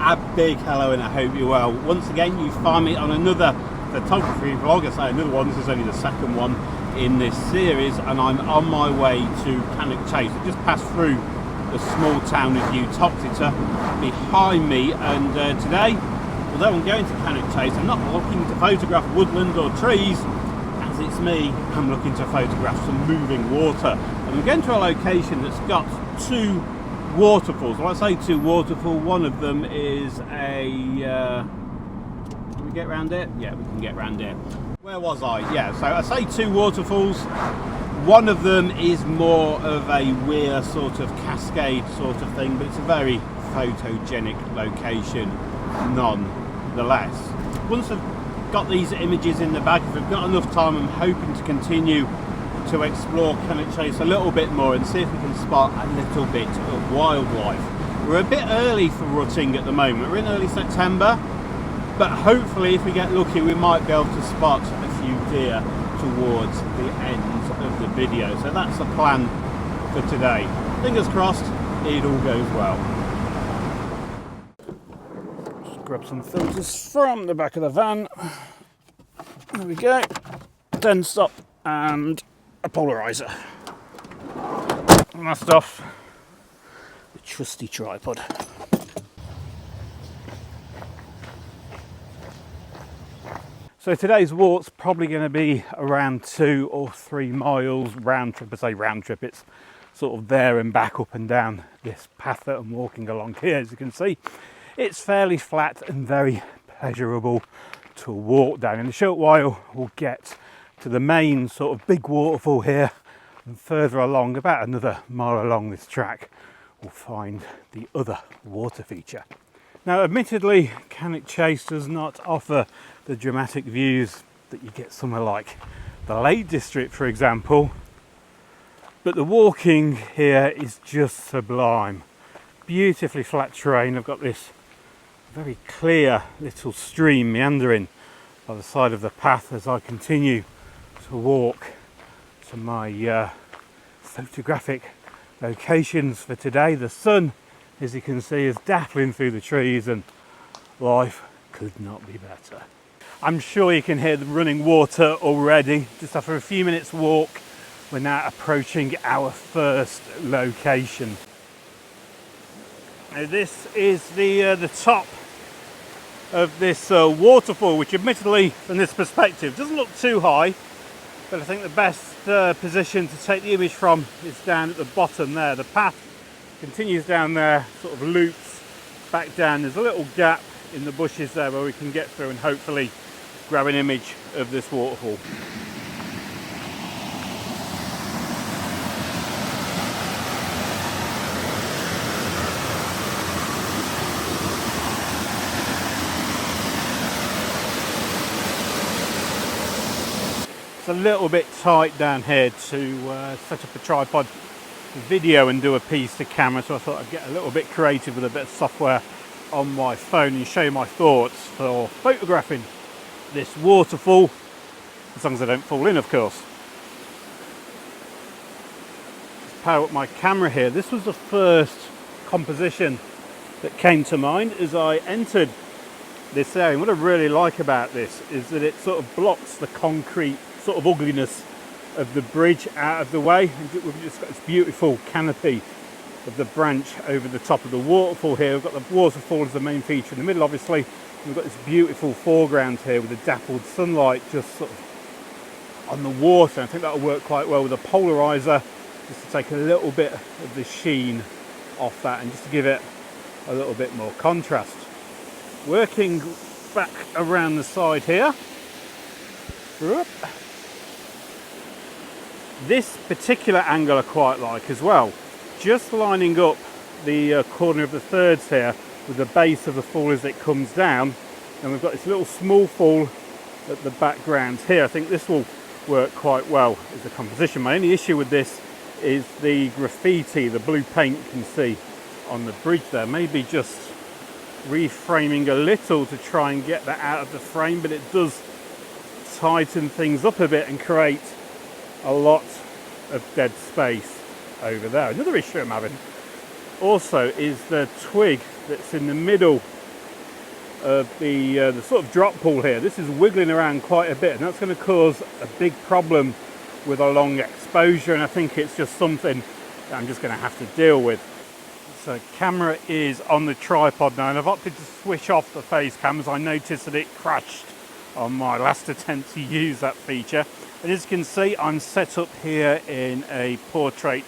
A big hello and I hope you're well. Once again, you find me on another photography vlog. I say another one, this is only the second one in this series, and I'm on my way to Cannock Chase. I just passed through the small town of Uttoxeter behind me, and today, although I'm going to Cannock Chase, I'm not looking to photograph woodland or trees. As it's me, I'm looking to photograph some moving water. And I'm going to a location that's got two waterfalls. Well, I say two waterfalls. One of them is a can we get round there? Yeah, we can get round there. Where was I? Yeah, so I say two waterfalls. One of them is more of a weir sort of cascade sort of thing, but it's a very photogenic location nonetheless. Once I've got these images in the bag, if we've got enough time, I'm hoping to continue to explore Cannock Chase a little bit more and see if we can spot a little bit of wildlife. We're a bit early for rutting at the moment. We're in early September, but hopefully if we get lucky we might be able to spot a few deer towards the end of the video. So that's the plan for today. Fingers crossed it all goes well. Just grab some filters from the back of the van. There we go. Then stop and a polarizer. And that's off the trusty tripod. So today's walk's probably going to be around 2 or 3 miles round trip. I say round trip, it's sort of there and back, up and down this path that I'm walking along here. As you can see, it's fairly flat and very pleasurable to walk down. In a short while we'll get to the main sort of big waterfall here, and further along, about another mile along this track, we'll find the other water feature. Now admittedly, Cannock Chase does not offer the dramatic views that you get somewhere like the Lake District, for example, but the walking here is just sublime. Beautifully flat terrain. I've got this very clear little stream meandering by the side of the path as I continue to walk to my photographic locations for today. The sun, as you can see, is dappling through the trees and life could not be better. I'm sure you can hear the running water already. Just after a few minutes walk, we're now approaching our first location. Now this is the top of this waterfall, which admittedly from this perspective doesn't look too high, but I think the best position to take the image from is down at the bottom there. The path continues down there, sort of loops back down. There's a little gap in the bushes there where we can get through and hopefully grab an image of this waterfall. It's a little bit tight down here to set up a tripod video and do a piece to camera, so I thought I'd get a little bit creative with a bit of software on my phone and show you my thoughts for photographing this waterfall, as long as I don't fall in, of course. Just power up my camera here. This was the first composition that came to mind as I entered this area. And what I really like about this is that it sort of blocks the concrete sort of ugliness of the bridge out of the way, and we've just got this beautiful canopy of the branch over the top of the waterfall here. We've got the waterfall as the main feature in the middle, obviously. We've got this beautiful foreground here with the dappled sunlight just sort of on the water. I think that'll work quite well with a polarizer, just to take a little bit of the sheen off that and just to give it a little bit more contrast. Working back around the side here. This particular angle I quite like as well. Just lining up the corner of the thirds here with the base of the fall as it comes down, and we've got this little small fall at the background here. I think this will work quite well as a composition. My only issue with this is the graffiti, the blue paint you can see on the bridge there. Maybe just reframing a little to try and get that out of the frame, but it does tighten things up a bit and create a lot of dead space over there. Another issue I'm having also is the twig that's in the middle of the sort of drop pool here. This is wiggling around quite a bit, and that's going to cause a big problem with a long exposure, and I think it's just something that I'm just going to have to deal with. So camera is on the tripod now, and I've opted to switch off the face cam as I noticed that it crashed on my last attempt to use that feature. And as you can see, I'm set up here in a portrait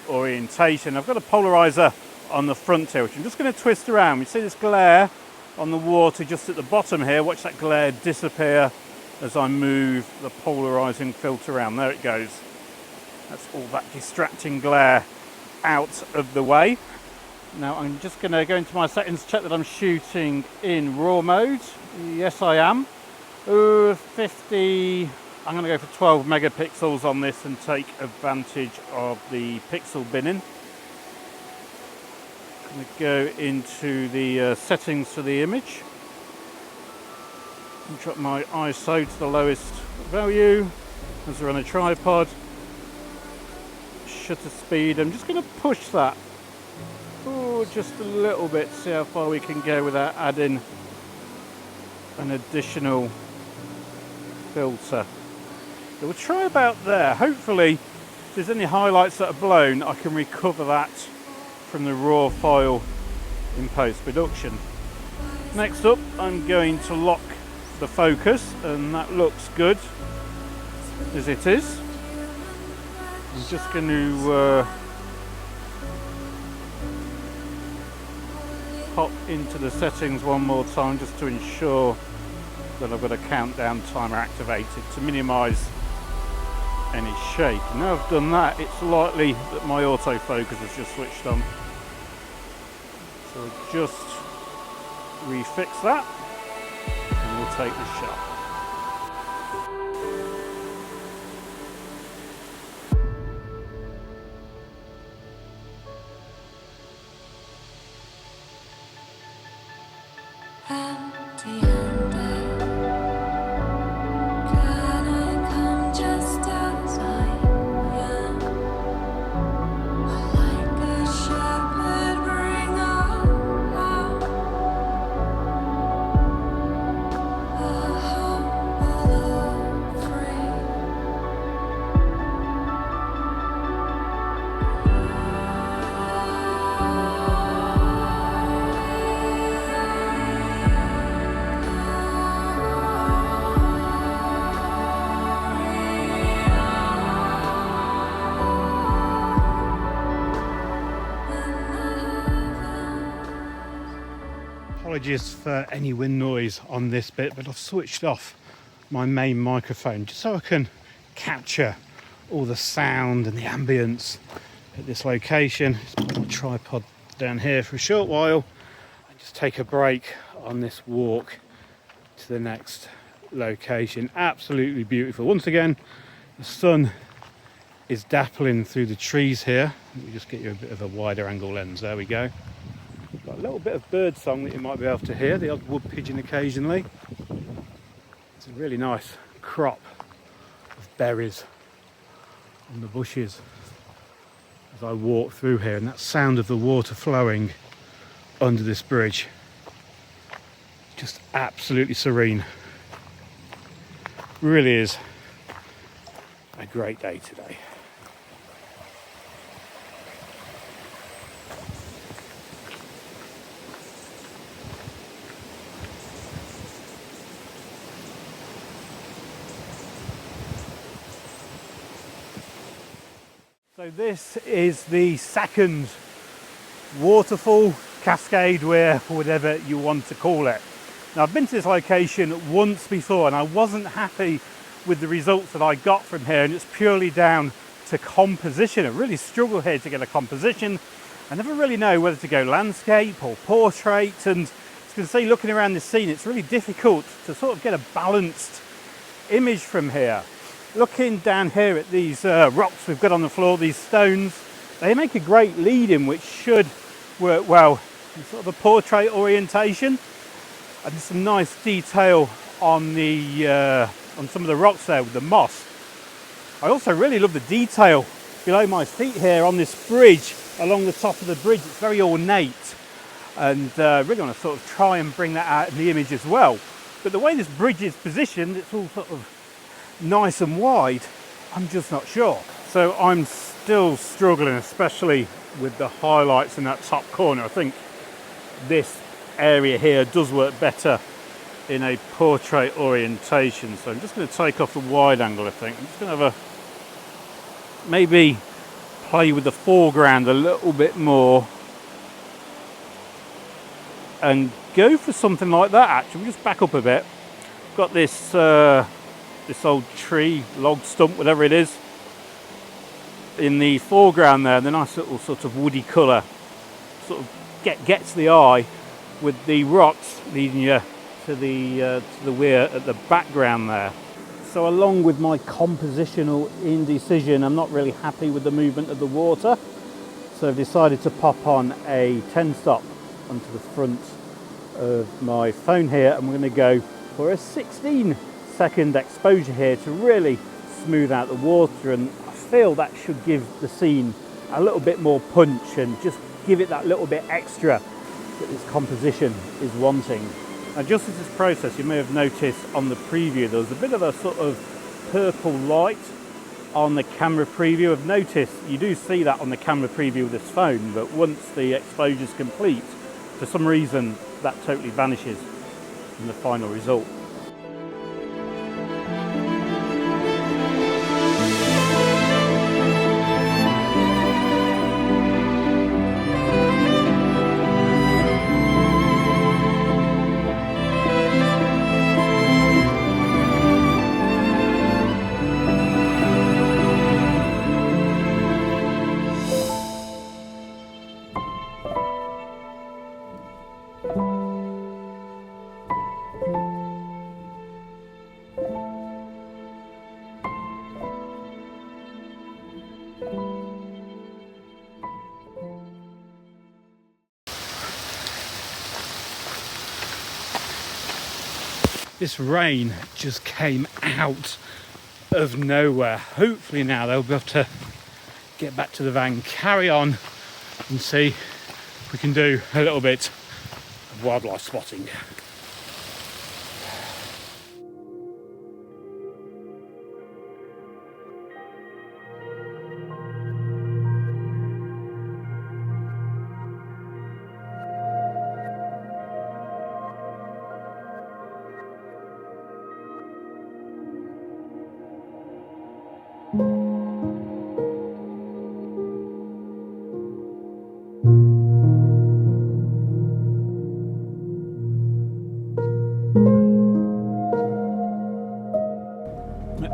orientation. I've got a polarizer on the front here, which I'm just going to twist around. We see this glare on the water just at the bottom here. Watch that glare disappear as I move the polarizing filter around. There it goes. That's all that distracting glare out of the way. Now I'm just going to go into my settings, check that I'm shooting in RAW mode. Yes, I am. 50. I'm going to go for 12 megapixels on this and take advantage of the pixel binning. I'm going to go into the settings for the image. Drop my ISO to the lowest value as we're on a tripod. Shutter speed, I'm just going to push that just a little bit, see how far we can go without adding an additional filter. So we'll try about there. Hopefully, if there's any highlights that are blown, I can recover that from the raw file in post-production. Next up, I'm going to lock the focus, and that looks good as it is. I'm just going to pop into the settings one more time just to ensure that I've got a countdown timer activated to minimise any shake. Now I've done that, it's likely that my autofocus has just switched on. So I'll just refix that and we'll take the shot. Cannock, come just as I am. Like a shepherd, bring a lamb, a humble free. Apologies for any wind noise on this bit, but I've switched off my main microphone just so I can capture all the sound and the ambience at this location. Just put my tripod down here for a short while and just take a break on this walk to the next location. Absolutely beautiful. Once again, the sun is dappling through the trees here. Let me just get you a bit of a wider angle lens. There we go. Got a little bit of bird song that you might be able to hear, the odd wood pigeon occasionally. It's a really nice crop of berries on the bushes as I walk through here, and that sound of the water flowing under this bridge, just absolutely serene. Really is a great day today. So this is the second waterfall, cascade, whatever you want to call it. Now I've been to this location once before and I wasn't happy with the results that I got from here, and it's purely down to composition. I really struggle here to get a composition. I never really know whether to go landscape or portrait, and as you can see looking around the scene, it's really difficult to sort of get a balanced image from here. Looking down here at these rocks we've got on the floor, these stones, they make a great lead-in which should work well in sort of a portrait orientation. And there's some nice detail on the on some of the rocks there with the moss. I also really love the detail below my feet here on this bridge, along the top of the bridge. It's very ornate. and really want to sort of try and bring that out in the image as well. But the way this bridge is positioned, it's all sort of nice and wide, I'm just not sure. So I'm still struggling, especially with the highlights in that top corner. I think this area here does work better in a portrait orientation. So I'm just going to take off the wide angle, I think. I'm just going to have a, maybe play with the foreground a little bit more and go for something like that. Actually, we'll just back up a bit. Got this this old tree, log stump, whatever it is, in the foreground there. The nice little sort of woody colour sort of gets the eye, with the rocks leading you to the weir at the background there. So along with my compositional indecision, I'm not really happy with the movement of the water. So I've decided to pop on a 10 stop onto the front of my phone here, and we're going to go for a 16-second exposure here to really smooth out the water, and I feel that should give the scene a little bit more punch and just give it that little bit extra that this composition is wanting. Now, just as this process, you may have noticed on the preview there was a bit of a sort of purple light on the camera preview. I've noticed you do see that on the camera preview of this phone, but once the exposure is complete, for some reason that totally vanishes in the final result. This rain just came out of nowhere. Hopefully now they'll be able to get back to the van, carry on and see if we can do a little bit of wildlife spotting.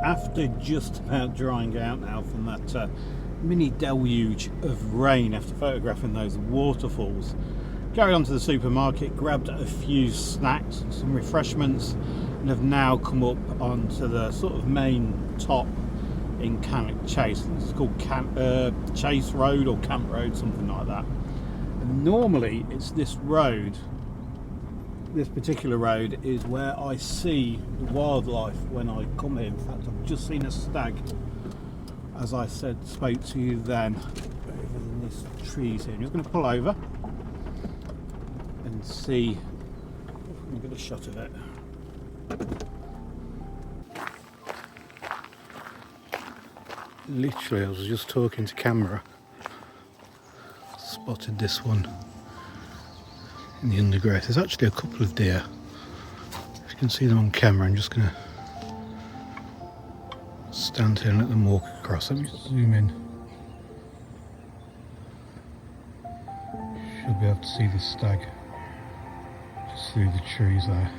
After just about drying out now from that mini deluge of rain after photographing those waterfalls, carried on to the supermarket, grabbed a few snacks and some refreshments, and have now come up onto the sort of main top in Cannock Chase. This is called Chase Road or Camp Road, something like that. And normally it's this road, this particular road is where I see the wildlife when I come here. In fact, I've just seen a stag, as I spoke to you then, over in this trees here. I'm just going to pull over and see if we can get a shot of it. Literally, I was just talking to camera, spotted this one in the undergrowth. There's actually a couple of deer. If you can see them on camera, I'm just going to stand here and let them walk across. Let me zoom in. Should be able to see the stag just through the trees there.